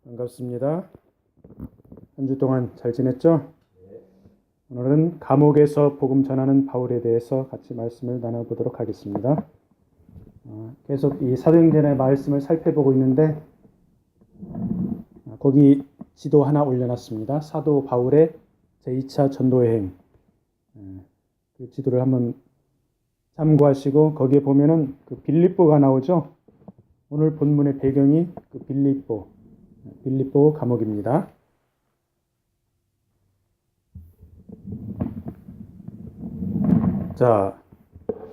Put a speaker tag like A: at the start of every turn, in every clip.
A: 반갑습니다. 한 주 동안 잘 지냈죠? 오늘은 감옥에서 복음 전하는 바울에 대해서 같이 말씀을 나눠보도록 하겠습니다. 계속 이 사도행전의 말씀을 살펴보고 있는데 거기 지도 하나 올려놨습니다. 사도 바울의 제2차 전도여행, 그 지도를 한번 참고하시고 거기에 보면은 그 빌립보가 나오죠. 오늘 본문의 배경이 그 빌립보 감옥입니다. 자,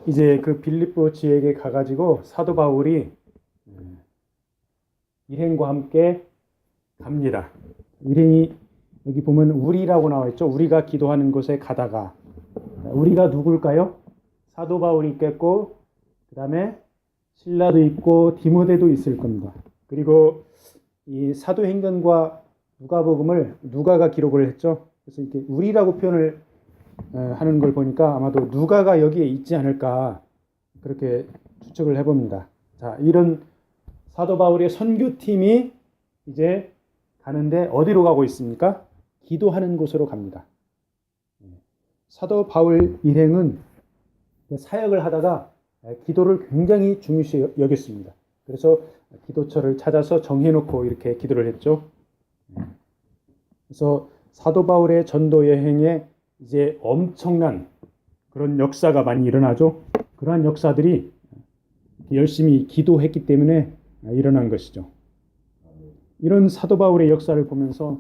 A: 이제 그 빌립보 지역에 가가지고 사도 바울이 일행과 함께 갑니다. 일행이 여기 보면 우리라고 나와 있죠. 우리가 기도하는 곳에 가다가, 우리가 누굴까요? 사도 바울이 있겠고, 그 다음에 실라도 있고 디모데도 있을 겁니다. 그리고 이 사도행전과 누가복음을 누가가 기록을 했죠. 그래서 이렇게 우리라고 표현을 하는 걸 보니까 아마도 누가가 여기에 있지 않을까 그렇게 추측을 해봅니다. 자, 이런 사도 바울의 선교팀이 이제 가는데 어디로 가고 있습니까? 기도하는 곳으로 갑니다. 사도 바울 일행은 사역을 하다가 기도를 굉장히 중요시 여겼습니다. 그래서 기도처를 찾아서 정해놓고 이렇게 기도를 했죠. 그래서 사도 바울의 전도 여행에 이제 엄청난 그런 역사가 많이 일어나죠. 그러한 역사들이 열심히 기도했기 때문에 일어난 것이죠. 이런 사도 바울의 역사를 보면서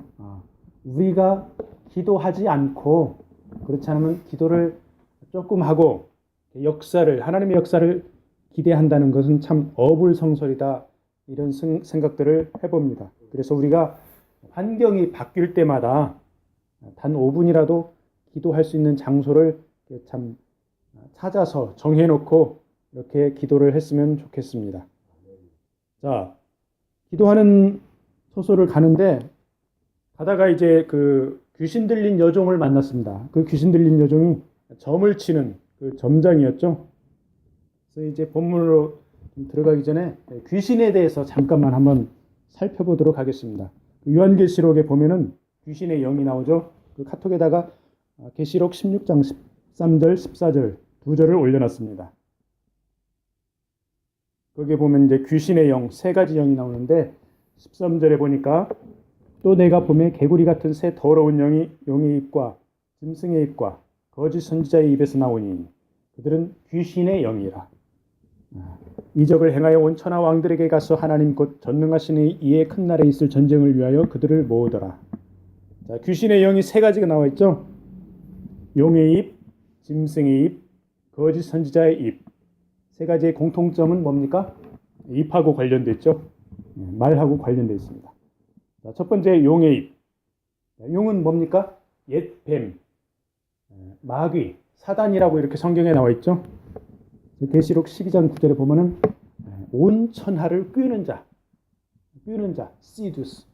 A: 우리가 기도하지 않고 그렇지 않으면 기도를 조금 하고 하나님의 역사를 기대한다는 것은 참 어불성설이다, 이런 생각들을 해봅니다. 그래서 우리가 환경이 바뀔 때마다 단 5분이라도 기도할 수 있는 장소를 참 찾아서 정해놓고 이렇게 기도를 했으면 좋겠습니다. 자, 기도하는 소설을 가는데 가다가 이제 그 귀신 들린 여종을 만났습니다. 그 귀신 들린 여종이 점을 치는 그 점장이었죠. 그래서 이제 본문으로 들어가기 전에 귀신에 대해서 잠깐만 한번 살펴보도록 하겠습니다. 요한계시록에 보면은 귀신의 영이 나오죠. 그 카톡에다가 계시록 16장 13절, 14절 두 절을 올려놨습니다. 거기에 보면 이제 귀신의 영, 세 가지 영이 나오는데 13절에 보니까 또 내가 봄에 개구리 같은 새 더러운 영이 용의 입과 짐승의 입과 거짓 선지자의 입에서 나오니 그들은 귀신의 영이라. 이적을 행하여 온 천하 왕들에게 가서 하나님 곧 전능하신 이의 큰 날에 있을 전쟁을 위하여 그들을 모으더라. 자, 귀신의 영이 세 가지가 나와 있죠. 용의 입, 짐승의 입, 거짓 선지자의 입. 세 가지의 공통점은 뭡니까? 입하고 관련돼 있죠. 말하고 관련돼 있습니다. 자, 첫 번째 용의 입. 용은 뭡니까? 옛 뱀, 마귀, 사단이라고 이렇게 성경에 나와 있죠. 계시록 12장 9절에 보면은 온 천하를 꿰는 자, 시두스,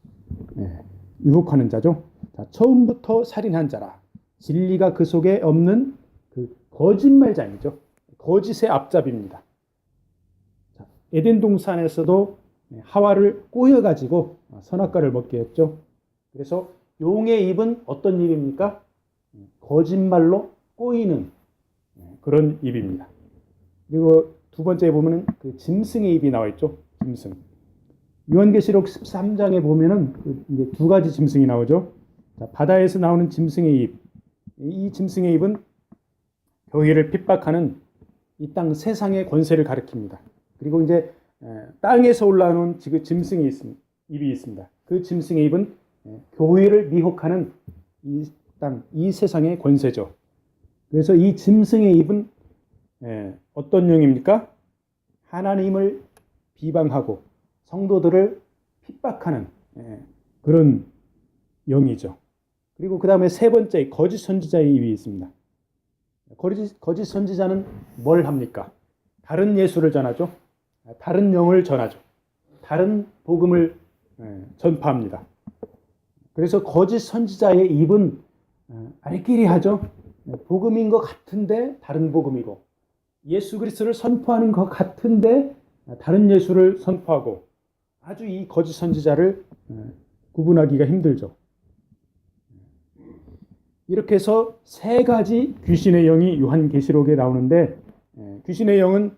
A: 유혹하는 자죠. 자, 처음부터 살인한 자라. 진리가 그 속에 없는 그 거짓말장이죠. 거짓의 앞잡이입니다. 자, 에덴 동산에서도 하와를 꼬여가지고 선악과를 먹게 했죠. 그래서 용의 입은 어떤 입입니까? 거짓말로 꼬이는 그런 입입니다. 그리고 두 번째에 보면은 그 짐승의 입이 나와 있죠. 짐승. 요한계시록 13장에 보면은 이제 두 가지 짐승이 나오죠. 자, 바다에서 나오는 짐승의 입. 이 짐승의 입은 교회를 핍박하는 이 땅 세상의 권세를 가리킵니다. 그리고 이제 땅에서 올라오는 짐승의 입이 있습니다. 그 짐승의 입은 교회를 미혹하는 이 땅, 이 세상의 권세죠. 그래서 이 짐승의 입은 어떤 영입니까? 하나님을 비방하고 성도들을 핍박하는 그런 영이죠. 그리고 그 다음에 세 번째 거짓 선지자의 입이 있습니다. 거짓 선지자는 뭘 합니까? 다른 예수를 전하죠. 다른 영을 전하죠. 다른 복음을 전파합니다. 그래서 거짓 선지자의 입은 알끼리 하죠. 복음인 것 같은데 다른 복음이고, 예수 그리스도를 선포하는 것 같은데 다른 예수를 선포하고, 아주 이 거짓 선지자를 구분하기가 힘들죠. 이렇게 해서 세 가지 귀신의 영이 요한계시록에 나오는데, 귀신의 영은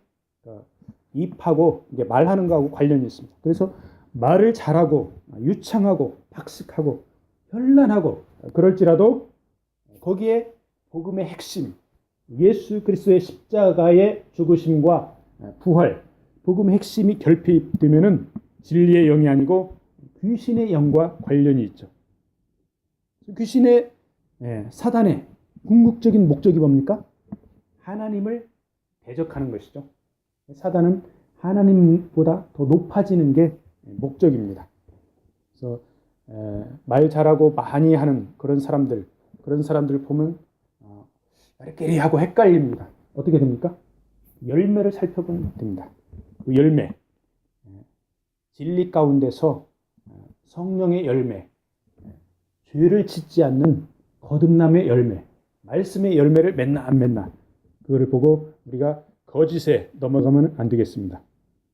A: 입하고 이게 말하는 거하고 관련이 있습니다. 그래서 말을 잘하고 유창하고 박식하고 현란하고 그럴지라도 거기에 복음의 핵심, 예수 그리스도의 십자가의 죽으심과 부활, 복음의 핵심이 결핍되면은 진리의 영이 아니고 귀신의 영과 관련이 있죠. 귀신의 사단의 궁극적인 목적이 뭡니까? 하나님을 대적하는 것이죠. 사단은 하나님보다 더 높아지는 게 목적입니다. 그래서 말 잘하고 많이 하는 그런 사람들 보면 이렇게 하고 헷갈립니다. 어떻게 됩니까? 열매를 살펴보면 됩니다. 그 열매, 진리 가운데서 성령의 열매, 죄를 짓지 않는 거듭남의 열매, 말씀의 열매를 맺나 안 맺나, 그거를 보고 우리가 거짓에 넘어가면 안 되겠습니다.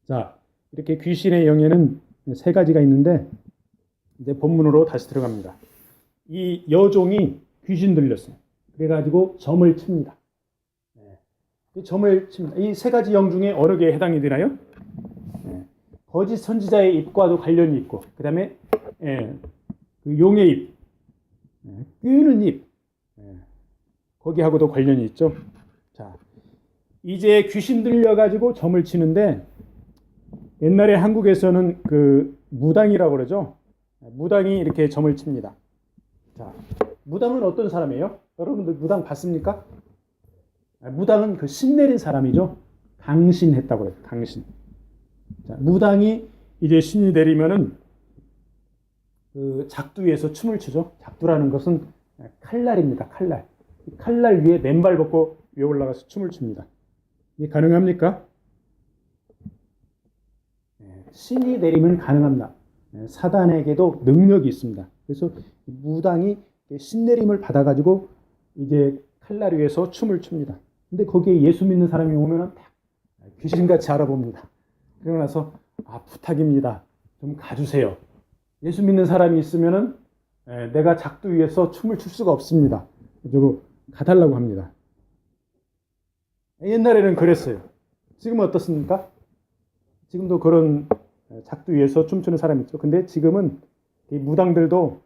A: 자, 이렇게 귀신의 영에는 세 가지가 있는데 이제 본문으로 다시 들어갑니다. 이 여종이 귀신 들렸어요. 그래가지고 점을 칩니다. 점을 칩니다. 이 세 가지 영 중에 어느 게 해당이 되나요? 거짓 선지자의 입과도 관련이 있고, 그 다음에 그 용의 입, 꿰는 입, 거기하고도 관련이 있죠. 자, 이제 귀신 들려가지고 점을 치는데, 옛날에 한국에서는 그 무당이라고 그러죠. 무당이 이렇게 점을 칩니다. 자, 무당은 어떤 사람이에요? 여러분들 무당 봤습니까? 무당은 그 신 내린 사람이죠. 강신했다고 그래요. 강신. 자, 무당이 이제 신이 내리면은 그 작두 위에서 춤을 추죠. 작두라는 것은 칼날입니다. 칼날. 칼날 위에 맨발 벗고 위에 올라가서 춤을 춥니다. 이게 가능합니까? 신이 내리면 가능합니다. 사단에게도 능력이 있습니다. 그래서 무당이 신내림을 받아가지고 이제 칼날 위에서 춤을 춥니다. 근데 거기에 예수 믿는 사람이 오면 귀신같이 알아봅니다. 그러고 나서 부탁입니다. 좀 가주세요. 예수 믿는 사람이 있으면은 내가 작두 위에서 춤을 출 수가 없습니다. 그리고 가달라고 합니다. 옛날에는 그랬어요. 지금은 어떻습니까? 지금도 그런 작두 위에서 춤추는 사람이 있죠. 근데 지금은 이 무당들도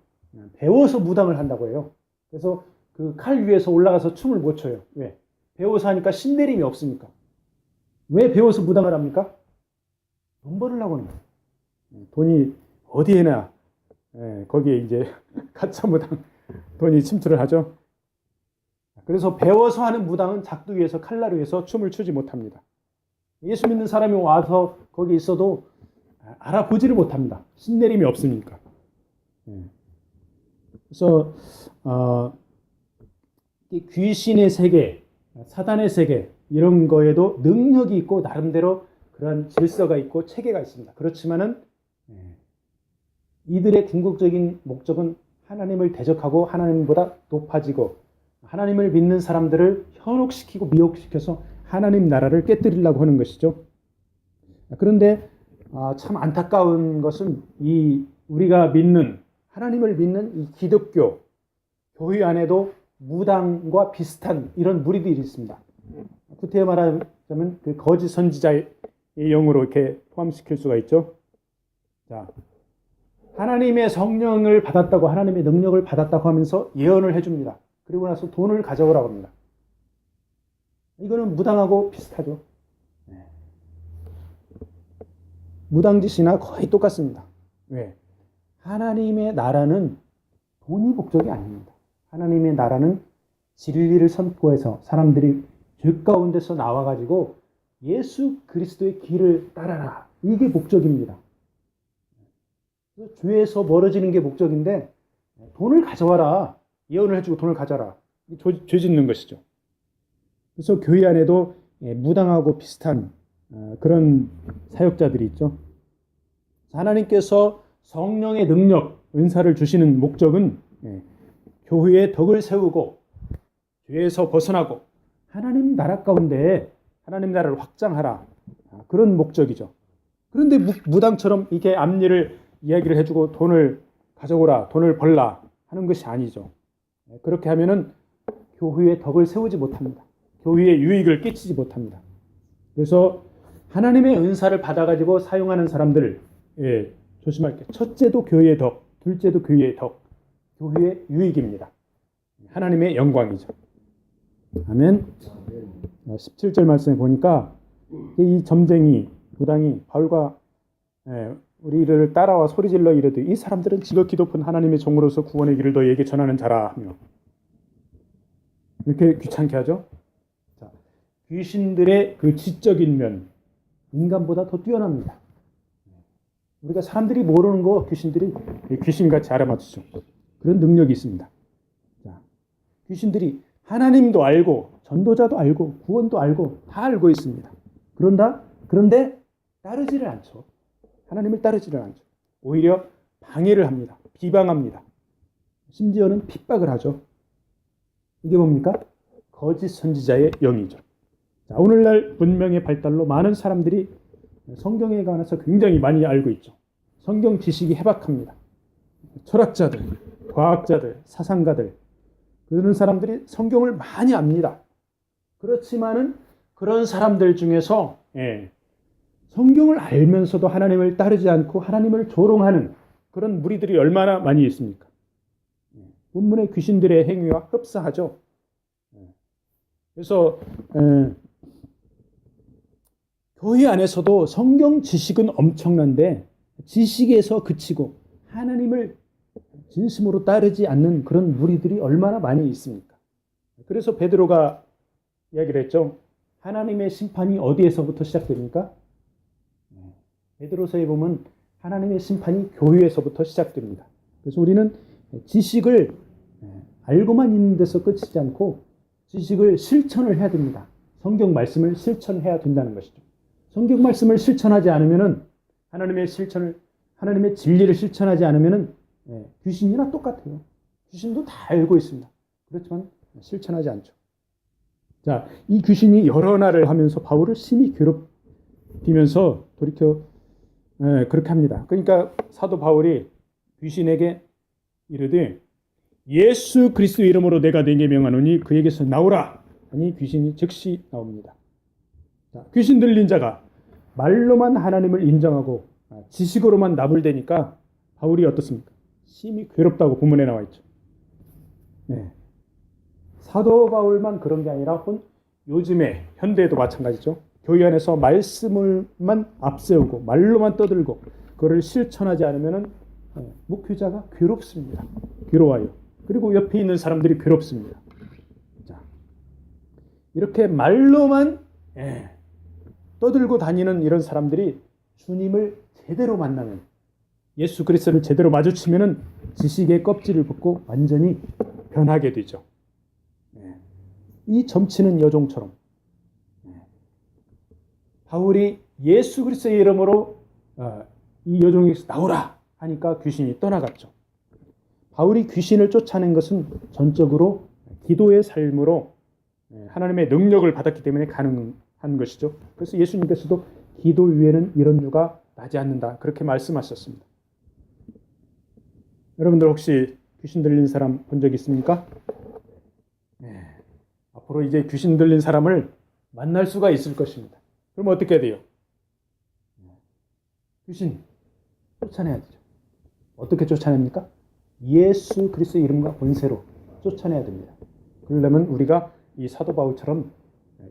A: 배워서 무당을 한다고 해요. 그래서 그 칼 위에서 올라가서 춤을 못 춰요. 왜? 배워서 하니까 신내림이 없으니까. 왜 배워서 무당을 합니까? 돈 벌으려고 합니다. 돈이 어디에나 거기에 이제 가짜 무당 돈이 침투를 하죠. 그래서 배워서 하는 무당은 작두 위에서 칼날 위에서 춤을 추지 못합니다. 예수 믿는 사람이 와서 거기 있어도 알아보지를 못합니다. 신내림이 없으니까. 그래서 귀신의 세계, 사단의 세계 이런 거에도 능력이 있고 나름대로 그런 질서가 있고 체계가 있습니다. 그렇지만은 이들의 궁극적인 목적은 하나님을 대적하고 하나님보다 높아지고 하나님을 믿는 사람들을 현혹시키고 미혹시켜서 하나님 나라를 깨뜨리려고 하는 것이죠. 그런데 참 안타까운 것은 이 우리가 믿는 하나님을 믿는 이 기독교 교회 안에도 무당과 비슷한 이런 무리들이 있습니다. 구태여 말하자면 그 거짓 선지자의 영으로 이렇게 포함시킬 수가 있죠. 자, 하나님의 성령을 받았다고 하나님의 능력을 받았다고 하면서 예언을 해줍니다. 그리고 나서 돈을 가져오라고 합니다. 이거는 무당하고 비슷하죠. 무당짓이나 거의 똑같습니다. 왜? 하나님의 나라는 돈이 목적이 아닙니다. 하나님의 나라는 진리를 선포해서 사람들이 죄 가운데서 나와가지고 예수 그리스도의 길을 따라라. 이게 목적입니다. 죄에서 멀어지는 게 목적인데 돈을 가져와라. 예언을 해주고 돈을 가져라. 죄 짓는 것이죠. 그래서 교회 안에도 무당하고 비슷한 그런 사역자들이 있죠. 하나님께서 성령의 능력, 은사를 주시는 목적은 교회의 덕을 세우고 죄에서 벗어나고 하나님 나라 가운데 하나님 나라를 확장하라. 그런 목적이죠. 그런데 무당처럼 이게 앞일을 이야기를 해주고 돈을 가져오라, 돈을 벌라 하는 것이 아니죠. 그렇게 하면은 교회의 덕을 세우지 못합니다. 교회에 유익을 끼치지 못합니다. 그래서 하나님의 은사를 받아가지고 사용하는 사람들, 조심할게요. 첫째도 교회의 덕, 둘째도 교회의 덕, 교회의 유익입니다. 하나님의 영광이죠. 아멘. 17절 말씀에 보니까 이 점쟁이 무당이 바울과 우리를 따라와 소리질러 이르되 이 사람들은 지극히 높은 하나님의 종으로서 구원의 길을 너희에게 전하는 자라 하며, 이렇게 귀찮게 하죠. 자, 귀신들의 그 지적인 면, 인간보다 더 뛰어납니다. 우리가 사람들이 모르는 거 귀신들이 귀신같이 알아맞히죠. 그런 능력이 있습니다. 자, 귀신들이 하나님도 알고 전도자도 알고 구원도 알고 다 알고 있습니다. 그런데 따르지를 않죠. 하나님을 따르지를 않죠. 오히려 방해를 합니다. 비방합니다. 심지어는 핍박을 하죠. 이게 뭡니까? 거짓 선지자의 영이죠. 자, 오늘날 문명의 발달로 많은 사람들이 성경에 관해서 굉장히 많이 알고 있죠. 성경 지식이 해박합니다. 철학자들, 과학자들, 사상가들, 그런 사람들이 성경을 많이 압니다. 그렇지만은 그런 사람들 중에서 성경을 알면서도 하나님을 따르지 않고 하나님을 조롱하는 그런 무리들이 얼마나 많이 있습니까? 본문의 귀신들의 행위와 흡사하죠. 그래서 교회 안에서도 성경 지식은 엄청난데 지식에서 그치고 하나님을 진심으로 따르지 않는 그런 무리들이 얼마나 많이 있습니까? 그래서 베드로가 이야기를 했죠. 하나님의 심판이 어디에서부터 시작됩니까? 베드로서에 보면 하나님의 심판이 교회에서부터 시작됩니다. 그래서 우리는 지식을 알고만 있는 데서 끝이지 않고 지식을 실천을 해야 됩니다. 성경 말씀을 실천해야 된다는 것이죠. 성경 말씀을 실천하지 않으면은 하나님의 진리를 실천하지 않으면은 귀신이나 똑같아요. 귀신도 다 알고 있습니다. 그렇지만 실천하지 않죠. 자, 이 귀신이 여러 날을 하면서 바울을 심히 괴롭히면서 돌이켜 그렇게 합니다. 그러니까 사도 바울이 귀신에게 이르되 예수 그리스도 이름으로 내가 네게 명하노니 그에게서 나오라 하니 귀신이 즉시 나옵니다. 자, 귀신 들린 자가 말로만 하나님을 인정하고 지식으로만 나불대니까 바울이 어떻습니까? 심히 괴롭다고 본문에 나와 있죠. 사도 바울만 그런 게 아니라 요즘에 현대에도 마찬가지죠. 교회 안에서 말씀을만 앞세우고 말로만 떠들고 그거를 실천하지 않으면 목회자가 괴롭습니다. 괴로워요. 그리고 옆에 있는 사람들이 괴롭습니다. 자, 이렇게 말로만 떠들고 다니는 이런 사람들이 주님을 제대로 만나면, 예수 그리스도를 제대로 마주치면은 지식의 껍질을 벗고 완전히 변하게 되죠. 이 점치는 여종처럼 바울이 예수 그리스도의 이름으로 이 여종에게서 나오라 하니까 귀신이 떠나갔죠. 바울이 귀신을 쫓아낸 것은 전적으로 기도의 삶으로 하나님의 능력을 받았기 때문에 가능한 것이죠. 그래서 예수님께서도 기도 위에는 이런 유가 나지 않는다 그렇게 말씀하셨습니다. 여러분들 혹시 귀신 들린 사람 본 적 있습니까? 앞으로 이제 귀신 들린 사람을 만날 수가 있을 것입니다. 그럼 어떻게 돼요? 귀신 쫓아내야 되죠. 어떻게 쫓아냅니까? 예수 그리스도의 이름과 권세로 쫓아내야 됩니다. 그러려면 우리가 이 사도 바울처럼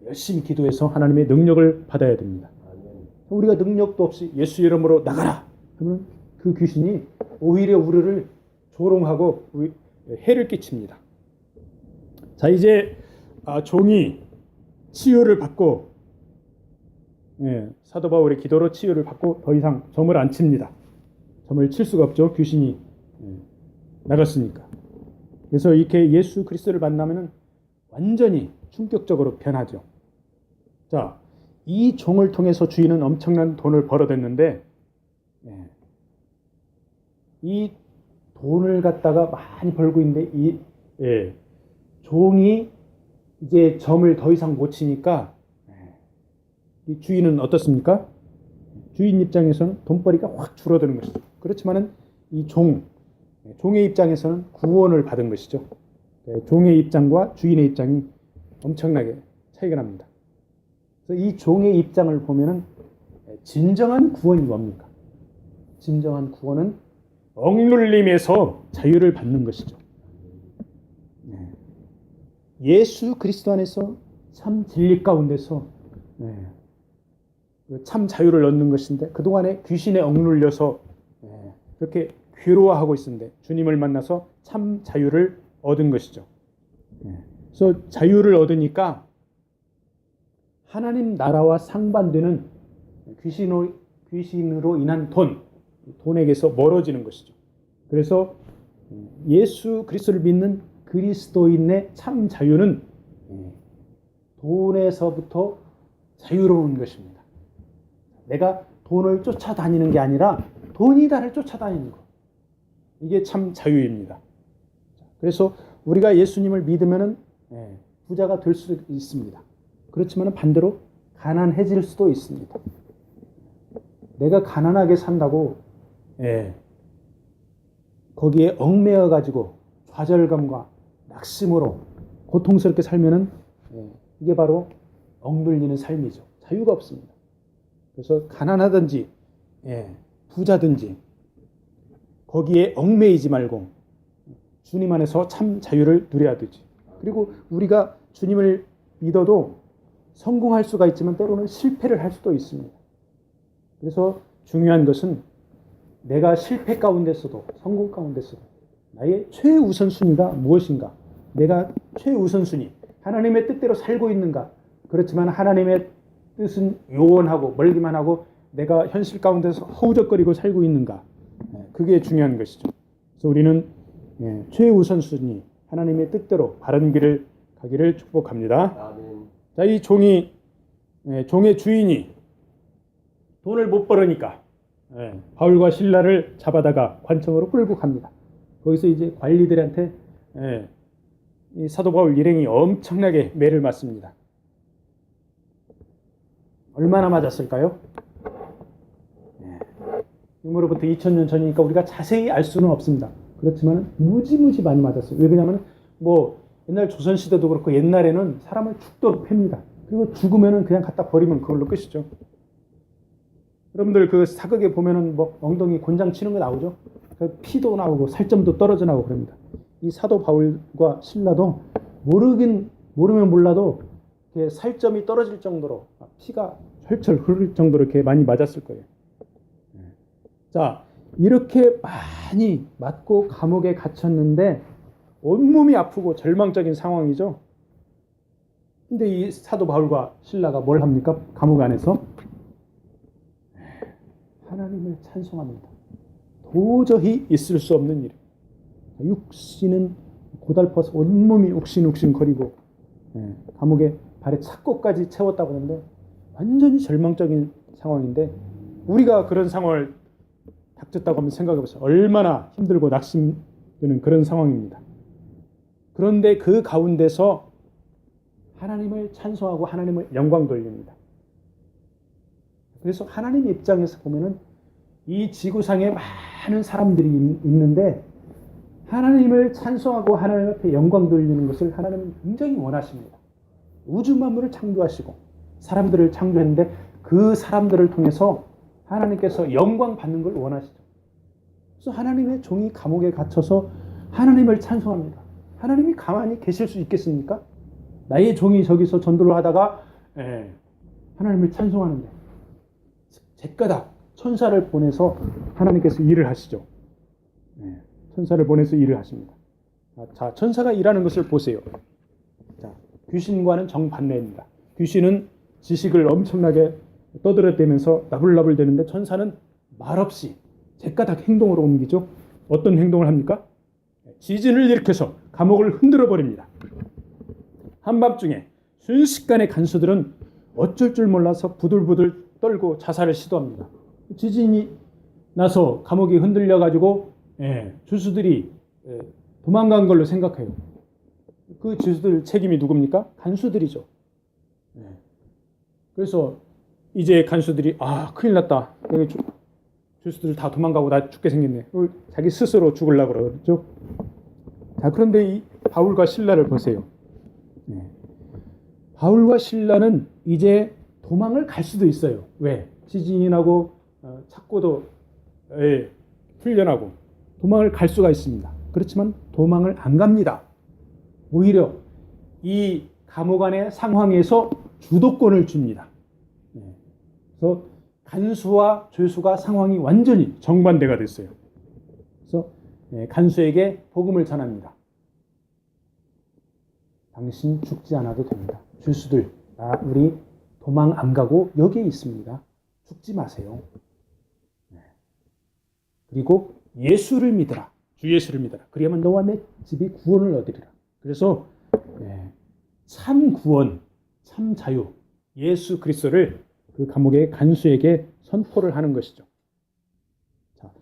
A: 열심히 기도해서 하나님의 능력을 받아야 됩니다. 우리가 능력도 없이 예수 이름으로 나가라 그러면 그 귀신이 오히려 우리를 조롱하고 해를 끼칩니다. 자, 이제 종이 치유를 받고 사도 바울의 기도로 치유를 받고 더 이상 점을 안 칩니다. 점을 칠 수가 없죠. 귀신이 나갔으니까. 그래서 이렇게 예수 그리스도를 만나면 완전히 충격적으로 변하죠. 자, 이 종을 통해서 주인은 엄청난 돈을 벌어댔는데 이 돈을 갖다가 많이 벌고 있는데 이 종이 이제 점을 더 이상 못 치니까 이 주인은 어떻습니까? 주인 입장에서는 돈벌이가 확 줄어드는 것이죠. 그렇지만은 이 종, 종의 입장에서는 구원을 받은 것이죠. 종의 입장과 주인의 입장이 엄청나게 차이가 납니다. 그래서 이 종의 입장을 보면은 진정한 구원이 뭡니까? 진정한 구원은 억눌림에서 자유를 받는 것이죠. 예수 그리스도 안에서 참 진리 가운데서 참 자유를 얻는 것인데 그동안에 귀신에 억눌려서 그렇게 괴로워하고 있었는데 주님을 만나서 참 자유를 얻은 것이죠. 그래서 자유를 얻으니까 하나님 나라와 상반되는 귀신으로 인한 돈에게서 멀어지는 것이죠. 그래서 예수 그리스도를 믿는 그리스도인의 참 자유는 돈에서부터 자유로운 것입니다. 내가 돈을 쫓아다니는 게 아니라 돈이 나를 쫓아다니는 것. 이게 참 자유입니다. 그래서 우리가 예수님을 믿으면 부자가 될 수 있습니다. 그렇지만 반대로 가난해질 수도 있습니다. 내가 가난하게 산다고 거기에 얽매여 가지고 좌절감과 낙심으로 고통스럽게 살면은 이게 바로 억눌리는 삶이죠. 자유가 없습니다. 그래서 가난하든지 부자든지 거기에 얽매이지 말고 주님 안에서 참 자유를 누려야 되지. 그리고 우리가 주님을 믿어도 성공할 수가 있지만 때로는 실패를 할 수도 있습니다. 그래서 중요한 것은 내가 실패 가운데서도 성공 가운데서도 나의 최우선순위가 무엇인가? 내가 최우선순위, 하나님의 뜻대로 살고 있는가? 그렇지만 하나님의 뜻은 요원하고 멀기만 하고 내가 현실 가운데서 허우적거리고 살고 있는가? 그게 중요한 것이죠. 그래서 우리는 최우선순위, 하나님의 뜻대로 바른 길을 가기를 축복합니다.
B: 아멘.
A: 자, 이 종의 주인이 돈을 못 벌으니까 바울과 실라를 잡아다가 관청으로 끌고 갑니다. 거기서 이제 관리들한테 이 사도 바울 일행이 엄청나게 매를 맞습니다. 얼마나 맞았을까요? 이후로부터 2000년 전이니까 우리가 자세히 알 수는 없습니다. 그렇지만 무지무지 많이 맞았어요. 왜 그러냐면 옛날 조선시대도 그렇고 옛날에는 사람을 죽도록 팹니다. 그리고 죽으면은 그냥 갖다 버리면 그걸로 끝이죠. 여러분들 그 사극에 보면은 엉덩이 곤장 치는 거 나오죠? 피도 나오고 살점도 떨어져 나오고 그럽니다. 이 사도 바울과 실라도 모르면 몰라도 살점이 떨어질 정도로 피가 철철 흐를 정도로 이렇게 많이 맞았을 거예요. 자, 이렇게 많이 맞고 감옥에 갇혔는데 온몸이 아프고 절망적인 상황이죠. 근데 이 사도 바울과 실라가 뭘 합니까? 감옥 안에서 하나님을 찬송합니다. 도저히 있을 수 없는 일. 육신은 고달퍼서 온몸이 욱신욱신 거리고 감옥에 발에 착고까지 채웠다고 하는데 완전히 절망적인 상황인데 우리가 그런 상황을 닥쳤다고 한번 생각해 보세요. 얼마나 힘들고 낙심되는 그런 상황입니다. 그런데 그 가운데서 하나님을 찬송하고 하나님을 영광 돌립니다. 그래서 하나님 입장에서 보면은 이 지구상에 많은 사람들이 있는데 하나님을 찬송하고 하나님 앞에 영광 돌리는 것을 하나님은 굉장히 원하십니다. 우주 만물을 창조하시고 사람들을 창조했는데 그 사람들을 통해서 하나님께서 영광 받는 걸 원하시죠. 그래서 하나님의 종이 감옥에 갇혀서 하나님을 찬송합니다. 하나님이 가만히 계실 수 있겠습니까? 나의 종이 저기서 전도를 하다가 하나님을 찬송하는데 제까닥 천사를 보내서 하나님께서 일을 하시죠. 천사를 보내서 일을 하십니다. 자, 천사가 일하는 것을 보세요. 자, 귀신과는 정반대입니다. 귀신은 지식을 엄청나게 떠들어대면서 나불나불 되는데 천사는 말없이 제까닥 행동으로 옮기죠. 어떤 행동을 합니까? 지진을 일으켜서 감옥을 흔들어 버립니다. 한밤중에 순식간에 간수들은 어쩔 줄 몰라서 부들부들 떨고 자살을 시도합니다. 지진이 나서 감옥이 흔들려 가지고 주수들이 도망간 걸로 생각해요. 그 주수들 책임이 누굽니까? 간수들이죠. 그래서 이제 간수들이 큰일 났다. 죄수들 다 도망가고 나 죽게 생겼네. 자기 스스로 죽으려고 그러죠. 자, 그런데 이 바울과 실라를 보세요. 네. 바울과 실라는 이제 도망을 갈 수도 있어요. 왜? 지진하고 착고도 훈련하고 도망을 갈 수가 있습니다. 그렇지만 도망을 안 갑니다. 오히려 이 감옥 안의 상황에서 주도권을 줍니다. 그래서 간수와 죄수가 상황이 완전히 정반대가 됐어요. 그래서 간수에게 복음을 전합니다. 당신 죽지 않아도 됩니다. 죄수들, 우리 도망 안 가고 여기에 있습니다. 죽지 마세요. 그리고 예수를 믿으라. 주 예수를 믿으라. 그리하면 너와 내 집이 구원을 얻으리라. 그래서 참 구원, 참 자유, 예수 그리스도를 그 감옥의 간수에게 선포를 하는 것이죠. 자,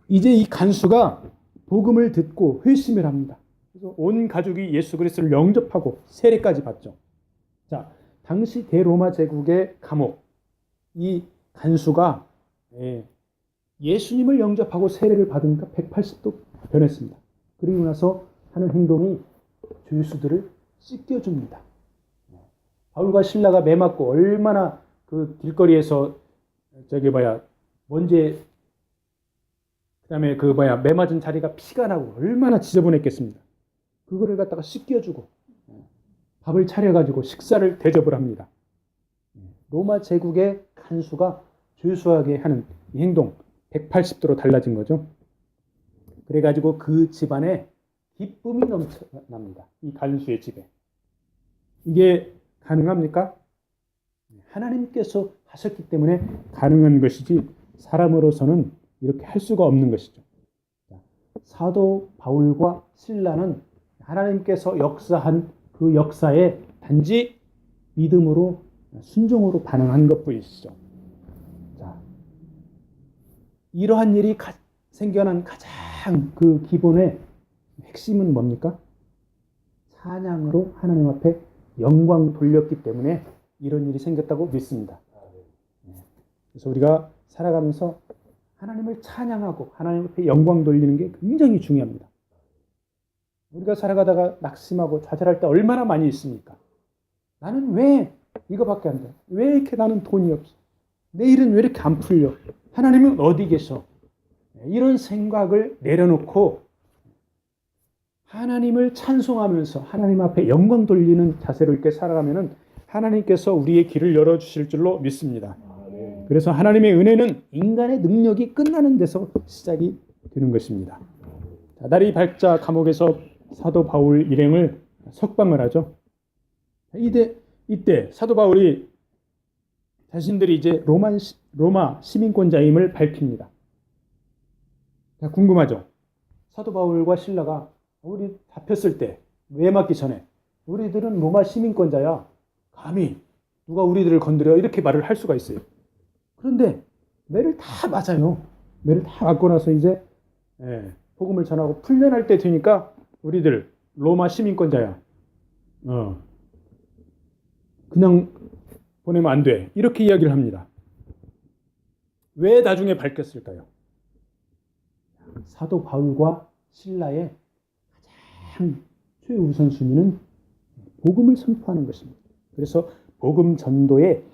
A: 이제 이 간수가 복음을 듣고 회심을 합니다. 그래서 온 가족이 예수 그리스도를 영접하고 세례까지 받죠. 자, 당시 대로마 제국의 감옥, 이 간수가 예수님을 영접하고 세례를 받으니까 180도 변했습니다. 그리고 나서 하는 행동이 죄수들을 씻겨줍니다. 바울과 실라가 매 맞고 얼마나 그 길거리에서 먼지, 그다음에 매 맞은 자리가 피가 나고 얼마나 지저분했겠습니다. 그거를 갖다가 씻겨주고 밥을 차려가지고 식사를 대접을 합니다. 로마 제국의 간수가 죄수에게 하는 이 행동 180도로 달라진 거죠. 그래가지고 그 집안에 기쁨이 넘쳐납니다. 이 간수의 집에. 이게 가능합니까? 하나님께서 하셨기 때문에 가능한 것이지 사람으로서는 이렇게 할 수가 없는 것이죠. 사도 바울과 실라는 하나님께서 역사한 그 역사에 단지 믿음으로 순종으로 반응한 것뿐이시죠. 자, 이러한 일이 생겨난 가장 그 기본의 핵심은 뭡니까? 찬양으로 하나님 앞에 영광 돌렸기 때문에 이런 일이 생겼다고 믿습니다. 그래서 우리가 살아가면서 하나님을 찬양하고 하나님 앞에 영광 돌리는 게 굉장히 중요합니다. 우리가 살아가다가 낙심하고 좌절할 때 얼마나 많이 있습니까? 나는 왜 이거밖에 안 돼? 왜 이렇게 나는 돈이 없어? 내 일은 왜 이렇게 안 풀려? 하나님은 어디 계셔? 이런 생각을 내려놓고 하나님을 찬송하면서 하나님 앞에 영광 돌리는 자세로 이렇게 살아가면은 하나님께서 우리의 길을 열어주실 줄로 믿습니다. 그래서 하나님의 은혜는 인간의 능력이 끝나는 데서 시작이 되는 것입니다. 다리 발자 감옥에서 사도 바울 일행을 석방을 하죠. 이때 사도 바울이 자신들이 이제 로마 시민권자임을 밝힙니다. 자, 궁금하죠? 사도 바울과 실라가 우리 잡혔을 때 왜 맞기 전에 우리들은 로마 시민권자야. 감히 누가 우리들을 건드려 이렇게 말을 할 수가 있어요. 그런데 매를 다 맞아요. 매를 다 맞고 나서 이제 복음을 전하고 풀려날 때 되니까 우리들 로마 시민권자야. 그냥 보내면 안 돼. 이렇게 이야기를 합니다. 왜 나중에 밝혔을까요? 사도 바울과 신라의 가장 최우선순위는 복음을 선포하는 것입니다. 그래서 복음 전도에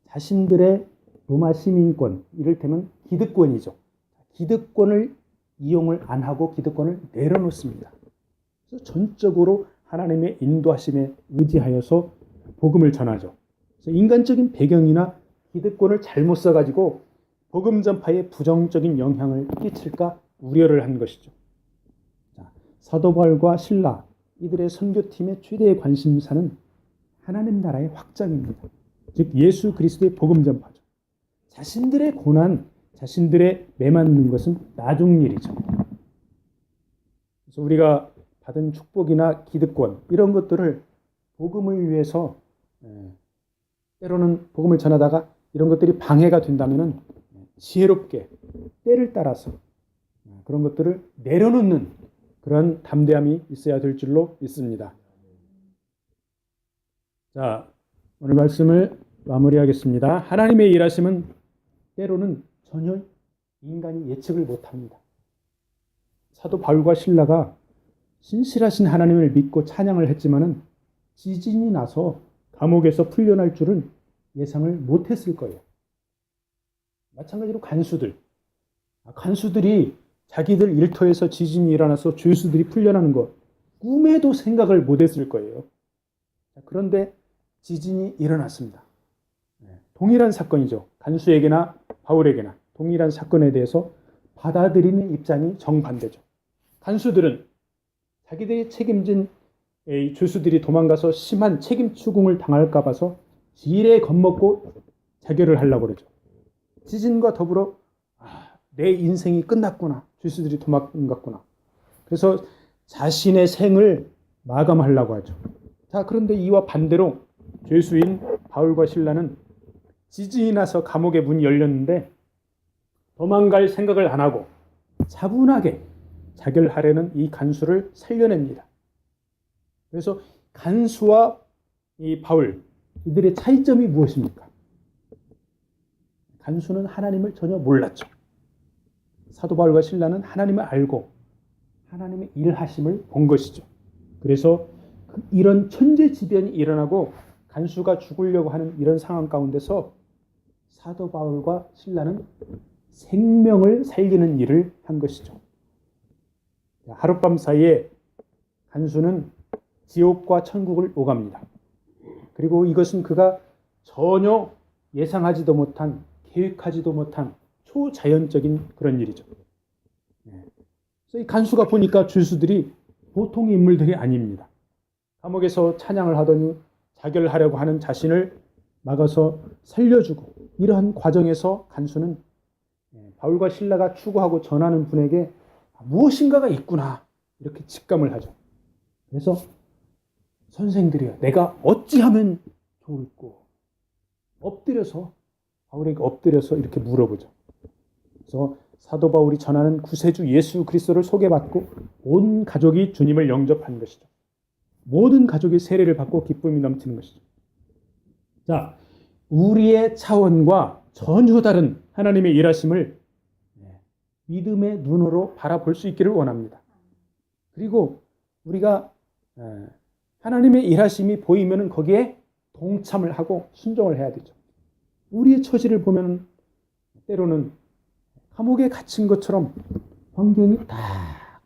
A: 자신들의 로마 시민권, 이를테면 기득권이죠. 기득권을 이용을 안 하고 기득권을 내려놓습니다. 그래서 전적으로 하나님의 인도하심에 의지하여서 복음을 전하죠. 그래서 인간적인 배경이나 기득권을 잘못 써가지고 복음 전파에 부정적인 영향을 끼칠까 우려를 한 것이죠. 자, 사도 바울과 실라 이들의 선교팀의 최대의 관심사는 하나님 나라의 확장입니다. 즉 예수 그리스도의 복음 전파죠. 자신들의 고난, 자신들의 매맞는 것은 나중 일이죠. 그래서 우리가 받은 축복이나 기득권 이런 것들을 복음을 위해서 때로는 복음을 전하다가 이런 것들이 방해가 된다면 지혜롭게 때를 따라서 그런 것들을 내려놓는 그런 담대함이 있어야 될 줄로 믿습니다. 자, 오늘 말씀을 마무리하겠습니다. 하나님의 일하심은 때로는 전혀 인간이 예측을 못합니다. 사도 바울과 실라가 신실하신 하나님을 믿고 찬양을 했지만은 지진이 나서 감옥에서 풀려날 줄은 예상을 못했을 거예요. 마찬가지로 간수들이 자기들 일터에서 지진이 일어나서 죄수들이 풀려나는 것 꿈에도 생각을 못했을 거예요. 그런데 지진이 일어났습니다. 동일한 사건이죠. 간수에게나 바울에게나 동일한 사건에 대해서 받아들이는 입장이 정반대죠. 간수들은 자기들이 책임진 죄수들이 도망가서 심한 책임 추궁을 당할까 봐서 지레 겁먹고 자결을 하려고 그러죠. 지진과 더불어 내 인생이 끝났구나. 죄수들이 도망갔구나. 그래서 자신의 생을 마감하려고 하죠. 자, 그런데 이와 반대로 죄수인 바울과 실라는 지진이 나서 감옥의 문이 열렸는데 도망갈 생각을 안 하고 차분하게 자결하려는 이 간수를 살려냅니다. 그래서 간수와 이 바울, 이들의 차이점이 무엇입니까? 간수는 하나님을 전혀 몰랐죠. 사도 바울과 실라는 하나님을 알고 하나님의 일하심을 본 것이죠. 그래서 이런 천재지변이 일어나고 간수가 죽으려고 하는 이런 상황 가운데서 사도 바울과 실라는 생명을 살리는 일을 한 것이죠. 하룻밤 사이에 간수는 지옥과 천국을 오갑니다. 그리고 이것은 그가 전혀 예상하지도 못한, 계획하지도 못한 초자연적인 그런 일이죠. 그래서 이 간수가 보니까 죄수들이 보통의 인물들이 아닙니다. 감옥에서 찬양을 하더니 자결하려고 하는 자신을 막아서 살려주고, 이러한 과정에서 간수는 바울과 실라가 추구하고 전하는 분에게 무엇인가가 있구나 이렇게 직감을 하죠. 그래서 선생들이여, 내가 어찌하면 좋을꼬? 바울에게 엎드려서 이렇게 물어보죠. 그래서 사도 바울이 전하는 구세주 예수 그리스도를 소개받고 온 가족이 주님을 영접한 것이죠. 모든 가족이 세례를 받고 기쁨이 넘치는 것이죠. 자, 우리의 차원과 전혀 다른 하나님의 일하심을 믿음의 눈으로 바라볼 수 있기를 원합니다. 그리고 우리가 하나님의 일하심이 보이면 거기에 동참을 하고 순종을 해야 되죠. 우리의 처지를 보면 때로는 감옥에 갇힌 것처럼 환경이 딱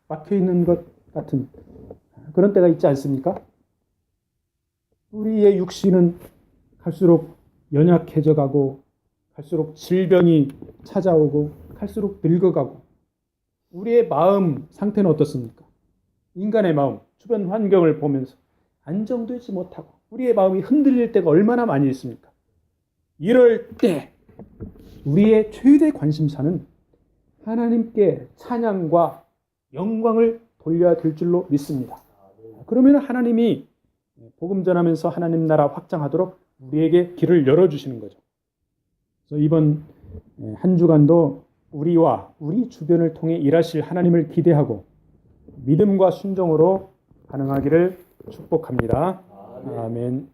A: 막혀 있는 것 같은 그런 때가 있지 않습니까? 우리의 육신은 갈수록 연약해져 가고 갈수록 질병이 찾아오고 갈수록 늙어가고, 우리의 마음 상태는 어떻습니까? 인간의 마음, 주변 환경을 보면서 안정되지 못하고 우리의 마음이 흔들릴 때가 얼마나 많이 있습니까? 이럴 때 우리의 최대 관심사는 하나님께 찬양과 영광을 돌려야 될 줄로 믿습니다. 그러면 하나님이 복음 전하면서 하나님 나라 확장하도록 우리에게 길을 열어주시는 거죠. 그래서 이번 한 주간도 우리와 우리 주변을 통해 일하실 하나님을 기대하고 믿음과 순종으로 반응하기를 축복합니다. 아멘.